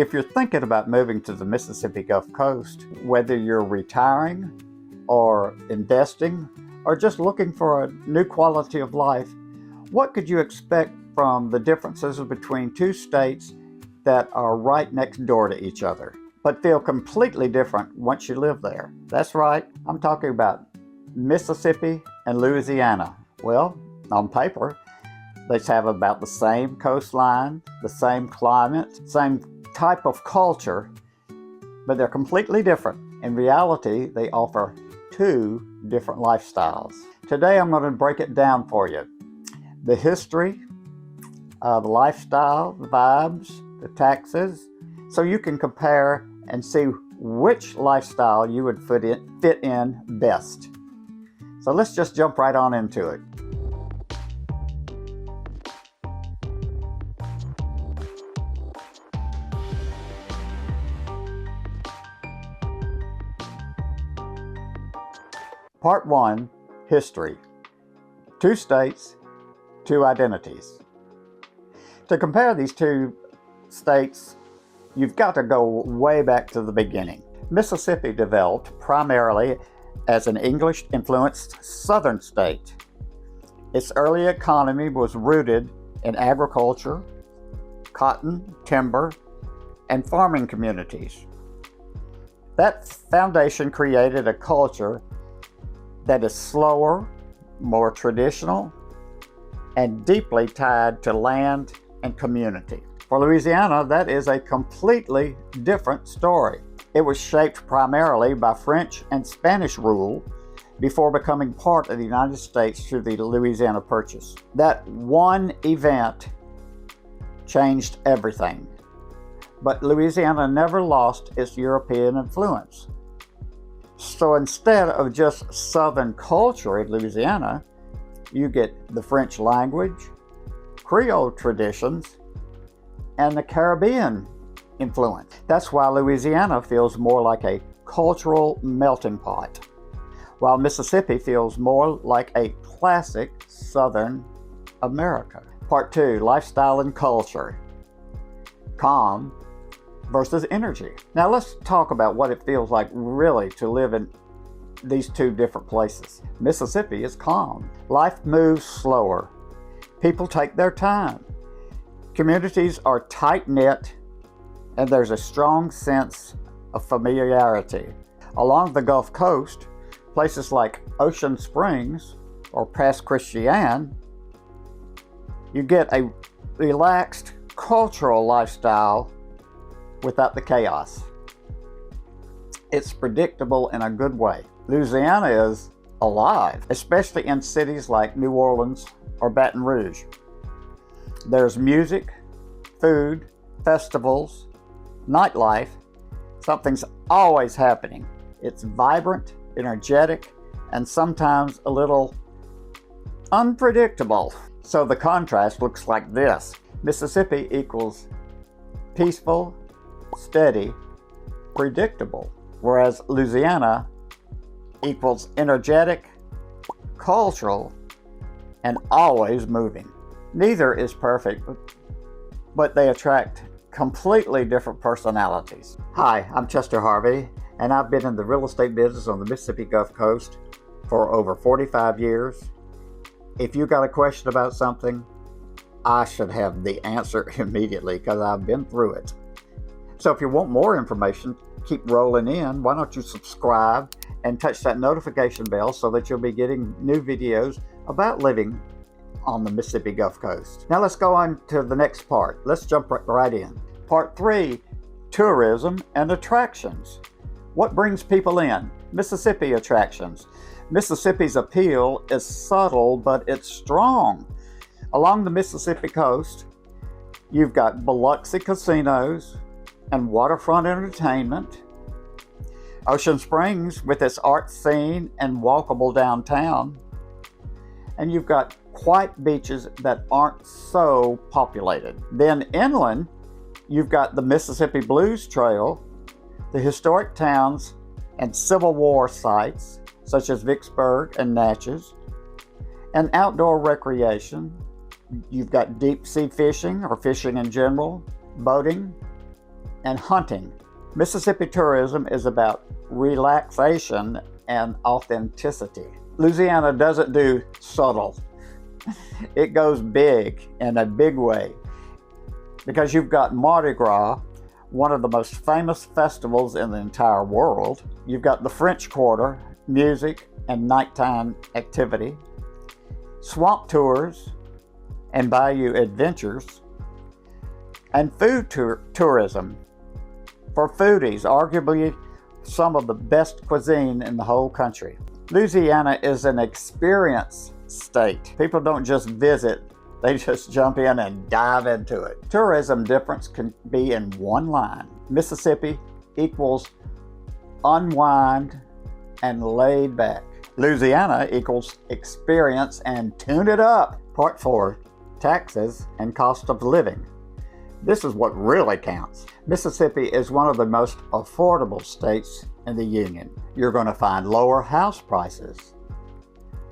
If you're thinking about moving to the Mississippi Gulf Coast, whether you're retiring or investing or just looking for a new quality of life, what could you expect from the differences between two states that are right next door to each other, but feel completely different once you live there? That's right, I'm talking about Mississippi and Louisiana. Well, on paper, they have about the same coastline, the same climate, same type of culture, but they're completely different. In reality, they offer two different lifestyles. Today, I'm going to break it down for you. The history, the lifestyle, the vibes, the taxes, so you can compare and see which lifestyle you would fit in best. So let's just jump right on into it. Part 1, History. Two states, two identities. To compare these two states, you've got to go way back to the beginning. Mississippi developed primarily as an English-influenced southern state. Its early economy was rooted in agriculture, cotton, timber, and farming communities. That foundation created a culture that is slower, more traditional, and deeply tied to land and community. For Louisiana, that is a completely different story. It was shaped primarily by French and Spanish rule before becoming part of the United States through the Louisiana Purchase. That one event changed everything. But Louisiana never lost its European influence. So instead of just Southern culture in Louisiana, you get the French language, Creole traditions, and the Caribbean influence. That's why Louisiana feels more like a cultural melting pot, while Mississippi feels more like a classic Southern America. Part 2, Lifestyle and Culture. Calm versus energy. Now let's talk about what it feels like really to live in these two different places. Mississippi is calm. Life moves slower. People take their time. Communities are tight-knit, and there's a strong sense of familiarity. Along the Gulf Coast, places like Ocean Springs or Pass Christian, you get a relaxed cultural lifestyle without the chaos. It's predictable in a good way. Louisiana is alive, especially in cities like New Orleans or Baton Rouge. There's music, food, festivals, nightlife. Something's always happening. It's vibrant, energetic, and sometimes a little unpredictable. So the contrast looks like this. Mississippi equals peaceful, steady, predictable, whereas Louisiana equals energetic, cultural, and always moving. Neither is perfect, but they attract completely different personalities. Hi, I'm Chester Harvey, and I've been in the real estate business on the Mississippi Gulf Coast for over 45 years. If you got a question about something, I should have the answer immediately because I've been through it. So if you want more information, keep rolling in. Why don't you subscribe and touch that notification bell so that you'll be getting new videos about living on the Mississippi Gulf Coast. Now let's go on to the next part. Let's jump right in. Part 3, Tourism and Attractions. What brings people in? Mississippi attractions. Mississippi's appeal is subtle, but it's strong. Along the Mississippi coast, you've got Biloxi casinos and waterfront entertainment. Ocean Springs with its art scene and walkable downtown. And you've got quiet beaches that aren't so populated. Then inland, you've got the Mississippi Blues Trail, the historic towns and Civil War sites such as Vicksburg and Natchez, and outdoor recreation. You've got deep sea fishing or fishing in general, boating, and hunting. Mississippi tourism is about relaxation and authenticity. Louisiana doesn't do subtle. It goes big in a big way, because you've got Mardi Gras, one of the most famous festivals in the entire world. You've got the French Quarter, music and nighttime activity, swamp tours and bayou adventures, and food tourism for foodies, arguably some of the best cuisine in the whole country. Louisiana is an experience state. People don't just visit, they just jump in and dive into it. Tourism difference can be in one line. Mississippi equals unwind and laid back. Louisiana equals experience and tune it up. Part 4, taxes and cost of living. This is what really counts. Mississippi is one of the most affordable states in the Union. You're going to find lower house prices,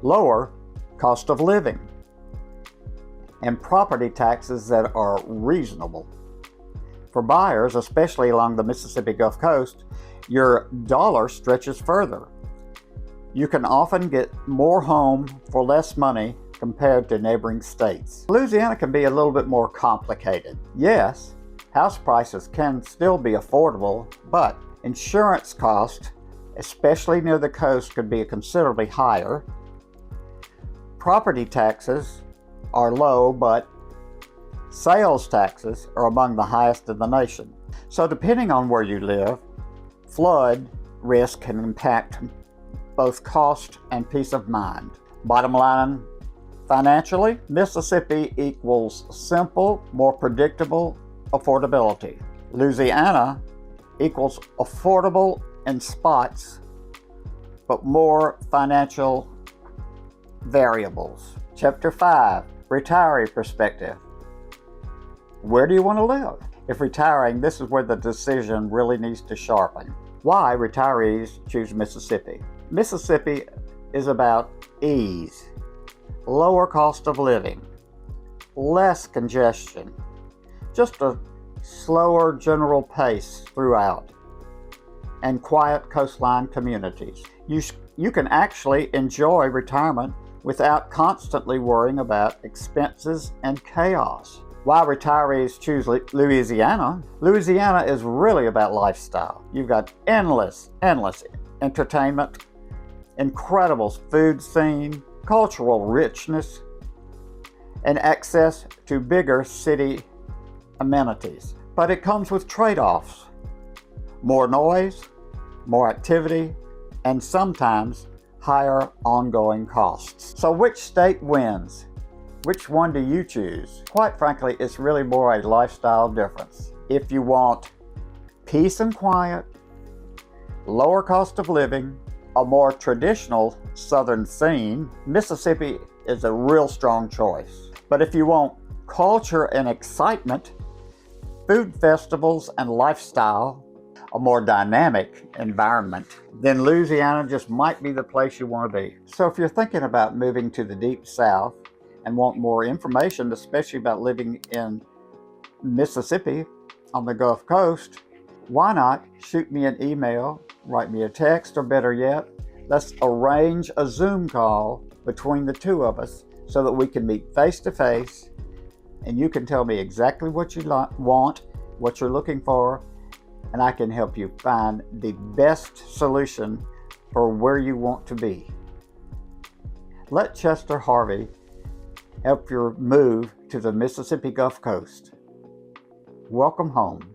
lower cost of living, and property taxes that are reasonable. For buyers, especially along the Mississippi Gulf Coast, your dollar stretches further. You can often get more home for less money compared to neighboring states. Louisiana can be a little bit more complicated. Yes, house prices can still be affordable, but insurance costs, especially near the coast, could be considerably higher. Property taxes are low, but sales taxes are among the highest in the nation. So depending on where you live, flood risk can impact both cost and peace of mind. Bottom line, financially, Mississippi equals simple, more predictable affordability. Louisiana equals affordable in spots, but more financial variables. Chapter 5, Retiree Perspective. Where do you want to live? If retiring, this is where the decision really needs to sharpen. Why retirees choose Mississippi? Mississippi is about ease, lower cost of living, less congestion, just a slower general pace throughout, and quiet coastline communities. You can actually enjoy retirement without constantly worrying about expenses and chaos. Why retirees choose Louisiana? Louisiana is really about lifestyle. You've got endless entertainment, incredible food scene, cultural richness, and access to bigger city amenities. But it comes with trade-offs. More noise, more activity, and sometimes higher ongoing costs. So which state wins? Which one do you choose? Quite frankly, it's really more a lifestyle difference. If you want peace and quiet, lower cost of living, a more traditional southern scene, Mississippi is a real strong choice. But if you want culture and excitement, food festivals and lifestyle, a more dynamic environment, then Louisiana just might be the place you want to be. So if you're thinking about moving to the Deep South and want more information, especially about living in Mississippi on the Gulf Coast, why not shoot me an email, write me a text, or better yet, let's arrange a Zoom call between the two of us so that we can meet face to face and you can tell me exactly what you want, what you're looking for, and I can help you find the best solution for where you want to be. Let Chester Harvey help you move to the Mississippi Gulf Coast. Welcome home.